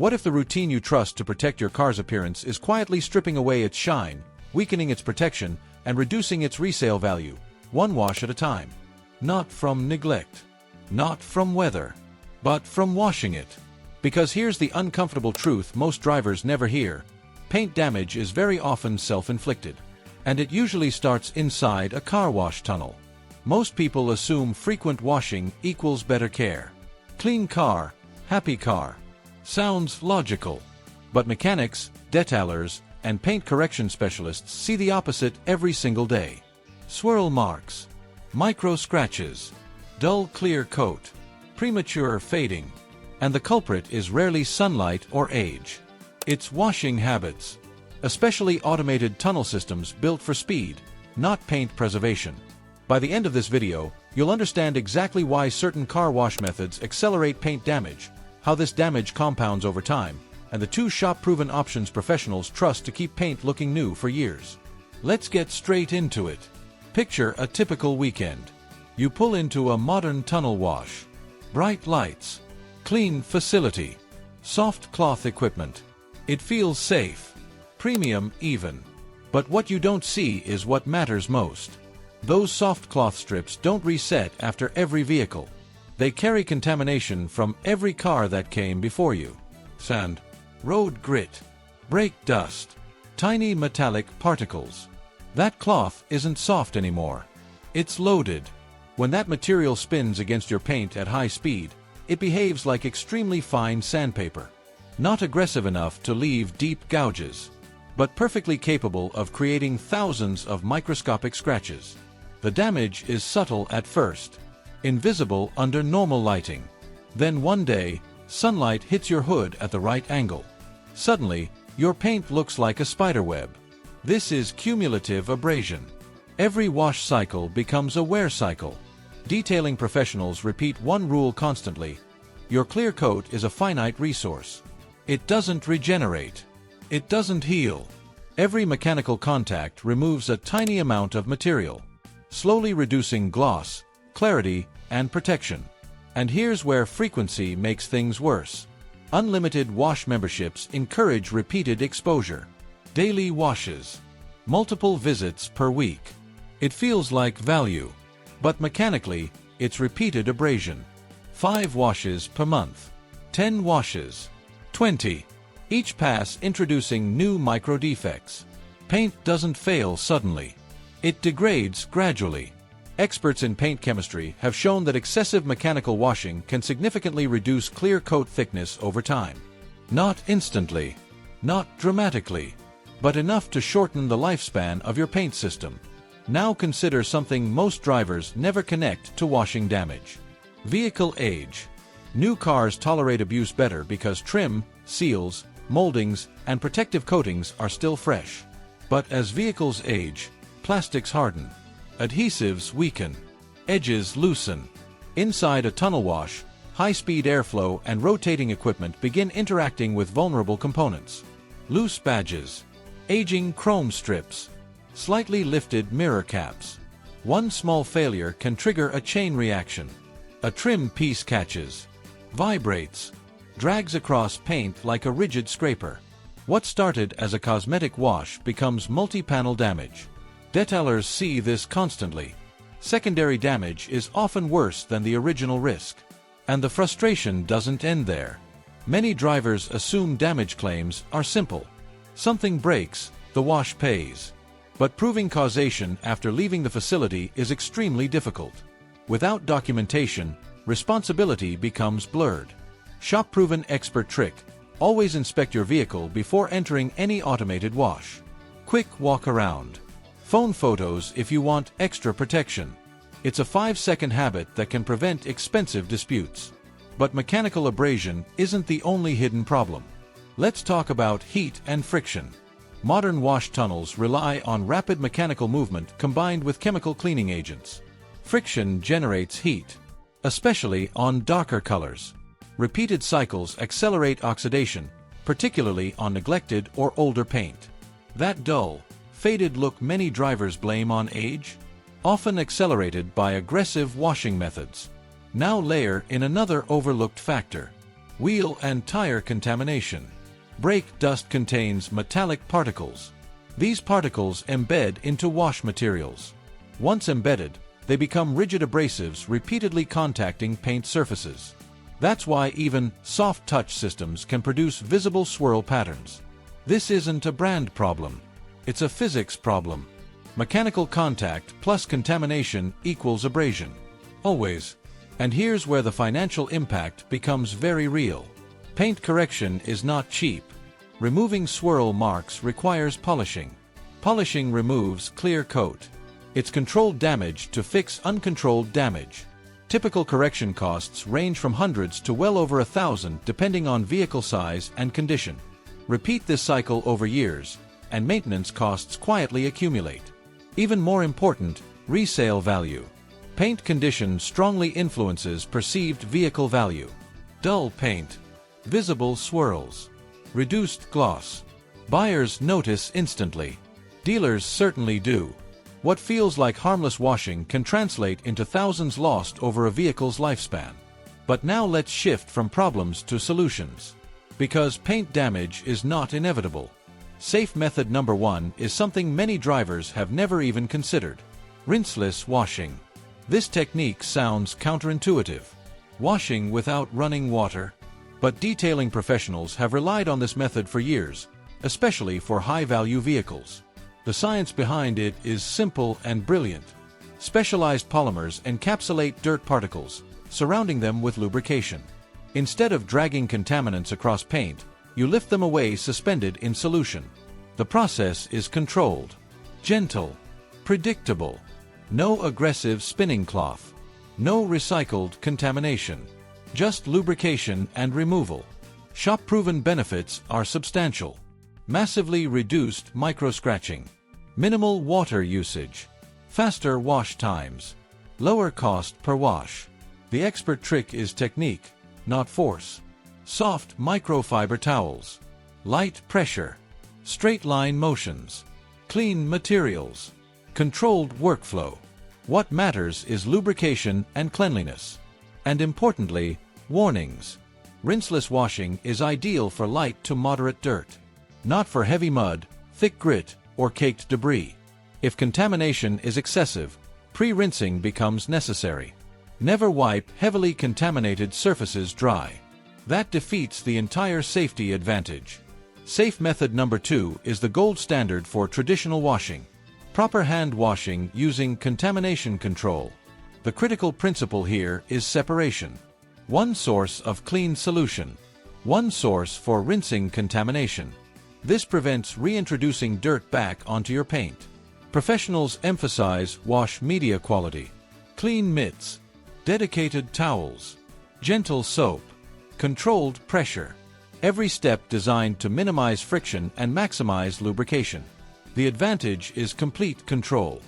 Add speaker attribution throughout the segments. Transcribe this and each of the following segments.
Speaker 1: What if the routine you trust to protect your car's appearance is quietly stripping away its shine, weakening its protection, and reducing its resale value, one wash at a time? Not from neglect, not from weather, but from washing it. Because here's the uncomfortable truth most drivers never hear: paint damage is very often self-inflicted, and it usually starts inside a car wash tunnel. Most people assume frequent washing equals better care. Clean car, happy car. Sounds logical. But mechanics, detailers, and paint correction specialists see the opposite every single day. Swirl marks, micro scratches, dull clear coat, premature fading. And the culprit is rarely sunlight or age. It's washing habits, especially automated tunnel systems built for speed, not paint preservation. By the end of this video, you'll understand exactly why certain car wash methods accelerate paint damage, how this damage compounds over time, and the two shop-proven options professionals trust to keep paint looking new for years. Let's get straight into it. Picture a typical weekend. You pull into a modern tunnel wash. Bright lights, clean facility, soft cloth equipment. It feels safe, premium even. But what you don't see is what matters most. Those soft cloth strips don't reset after every vehicle. They carry contamination from every car that came before you. Sand, road grit, brake dust, tiny metallic particles. That cloth isn't soft anymore. It's loaded. When that material spins against your paint at high speed, it behaves like extremely fine sandpaper. Not aggressive enough to leave deep gouges, but perfectly capable of creating thousands of microscopic scratches. The damage is subtle at first, invisible under normal lighting. Then one day, sunlight hits your hood at the right angle. Suddenly, your paint looks like a spiderweb. This is cumulative abrasion. Every wash cycle becomes a wear cycle. Detailing professionals repeat one rule constantly: your clear coat is a finite resource. It doesn't regenerate. It doesn't heal. Every mechanical contact removes a tiny amount of material, slowly reducing gloss, clarity, and protection. And here's where frequency makes things worse. Unlimited wash memberships encourage repeated exposure. Daily washes, multiple visits per week. It feels like value, but mechanically, it's repeated abrasion. 5 washes per month, 10 washes, 20. Each pass introducing new micro defects. Paint doesn't fail suddenly. It degrades gradually. Experts in paint chemistry have shown that excessive mechanical washing can significantly reduce clear coat thickness over time. Not instantly, not dramatically, but enough to shorten the lifespan of your paint system. Now consider something most drivers never connect to washing damage. Vehicle age. New cars tolerate abuse better because trim, seals, moldings, and protective coatings are still fresh. But as vehicles age, plastics harden. Adhesives weaken, edges loosen. Inside a tunnel wash, high-speed airflow and rotating equipment begin interacting with vulnerable components. Loose badges, aging chrome strips, slightly lifted mirror caps. One small failure can trigger a chain reaction. A trim piece catches, vibrates, drags across paint like a rigid scraper. What started as a cosmetic wash becomes multi-panel damage. Detailers see this constantly. Secondary damage is often worse than the original risk. And the frustration doesn't end there. Many drivers assume damage claims are simple. Something breaks, the wash pays. But proving causation after leaving the facility is extremely difficult. Without documentation, responsibility becomes blurred. Shop-proven expert trick: always inspect your vehicle before entering any automated wash. Quick walk around. Phone photos if you want extra protection. It's a 5-second habit that can prevent expensive disputes. But mechanical abrasion isn't the only hidden problem. Let's talk about heat and friction. Modern wash tunnels rely on rapid mechanical movement combined with chemical cleaning agents. Friction generates heat, especially on darker colors. Repeated cycles accelerate oxidation, particularly on neglected or older paint. That dull, faded look many drivers blame on age, often accelerated by aggressive washing methods. Now layer in another overlooked factor: Wheel and tire contamination. Brake dust contains metallic particles. These particles embed into wash materials. Once embedded, they become rigid abrasives repeatedly contacting paint surfaces. That's why even soft touch systems can produce visible swirl patterns. This isn't a brand problem. It's a physics problem. Mechanical contact plus contamination equals abrasion. Always. And here's where the financial impact becomes very real. Paint correction is not cheap. Removing swirl marks requires polishing. Polishing removes clear coat. It's controlled damage to fix uncontrolled damage. Typical correction costs range from hundreds to well over 1,000 depending on vehicle size and condition. Repeat this cycle over years, and maintenance costs quietly accumulate. Even more important, resale value. Paint condition strongly influences perceived vehicle value. Dull paint. Visible swirls. Reduced gloss. Buyers notice instantly. Dealers certainly do. What feels like harmless washing can translate into thousands lost over a vehicle's lifespan. But now let's shift from problems to solutions. Because paint damage is not inevitable. Safe method number 1 is something many drivers have never even considered. Rinseless washing. This technique sounds counterintuitive. Washing without running water. But detailing professionals have relied on this method for years, especially for high-value vehicles. The science behind it is simple and brilliant. Specialized polymers encapsulate dirt particles, surrounding them with lubrication. Instead of dragging contaminants across paint, you lift them away suspended in solution. The process is controlled, gentle, predictable. No aggressive spinning cloth. No recycled contamination. Just lubrication and removal. Shop-proven benefits are substantial. Massively reduced micro-scratching. Minimal water usage. Faster wash times. Lower cost per wash. The expert trick is technique, not force. Soft microfiber towels. Light pressure. Straight line motions. Clean materials. Controlled workflow. What matters is lubrication and cleanliness. And importantly, warnings. Rinseless washing is ideal for light to moderate dirt. Not for heavy mud, thick grit, or caked debris. If contamination is excessive, pre-rinsing becomes necessary. Never wipe heavily contaminated surfaces dry. That defeats the entire safety advantage. Safe method number 2 is the gold standard for traditional washing. Proper hand washing using contamination control. The critical principle here is separation. One source of clean solution. One source for rinsing contamination. This prevents reintroducing dirt back onto your paint. Professionals emphasize wash media quality. Clean mitts. Dedicated towels. Gentle soap. Controlled pressure. Every step designed to minimize friction and maximize lubrication. The advantage is complete control.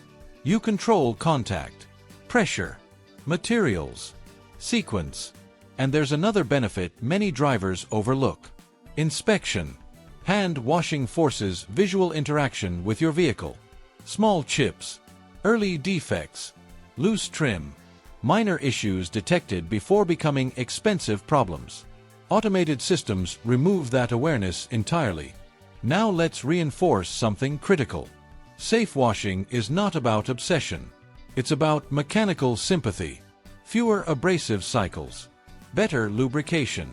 Speaker 1: You control contact, pressure, materials, sequence. And there's another benefit many drivers overlook. Inspection. Hand washing forces visual interaction with your vehicle. Small chips, early defects, loose trim, minor issues detected before becoming expensive problems. Automated systems remove that awareness entirely. Now let's reinforce something critical. Safe washing is not about obsession. It's about mechanical sympathy. Fewer abrasive cycles. Better lubrication.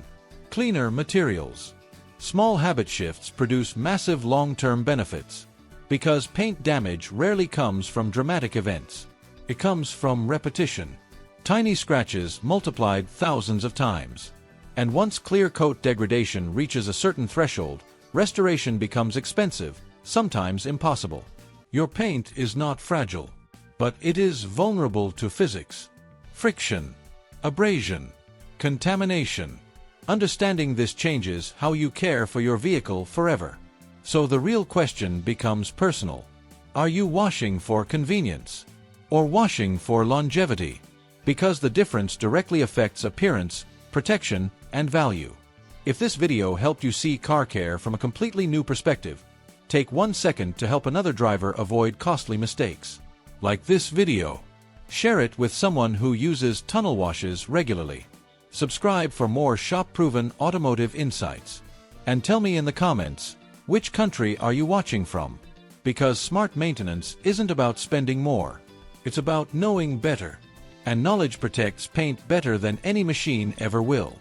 Speaker 1: Cleaner materials. Small habit shifts produce massive long-term benefits. Because paint damage rarely comes from dramatic events. It comes from repetition. Tiny scratches multiplied thousands of times. And once clear coat degradation reaches a certain threshold, restoration becomes expensive, sometimes impossible. Your paint is not fragile, but it is vulnerable to physics, friction, abrasion, contamination. Understanding this changes how you care for your vehicle forever. So the real question becomes personal. Are you washing for convenience? Or washing for longevity? Because the difference directly affects appearance, protection, and value. If this video helped you see car care from a completely new perspective, take 1 second to help another driver avoid costly mistakes. Like this video. Share it with someone who uses tunnel washes regularly. Subscribe for more shop-proven automotive insights. And tell me in the comments, which country are you watching from? Because smart maintenance isn't about spending more. It's about knowing better. And knowledge protects paint better than any machine ever will.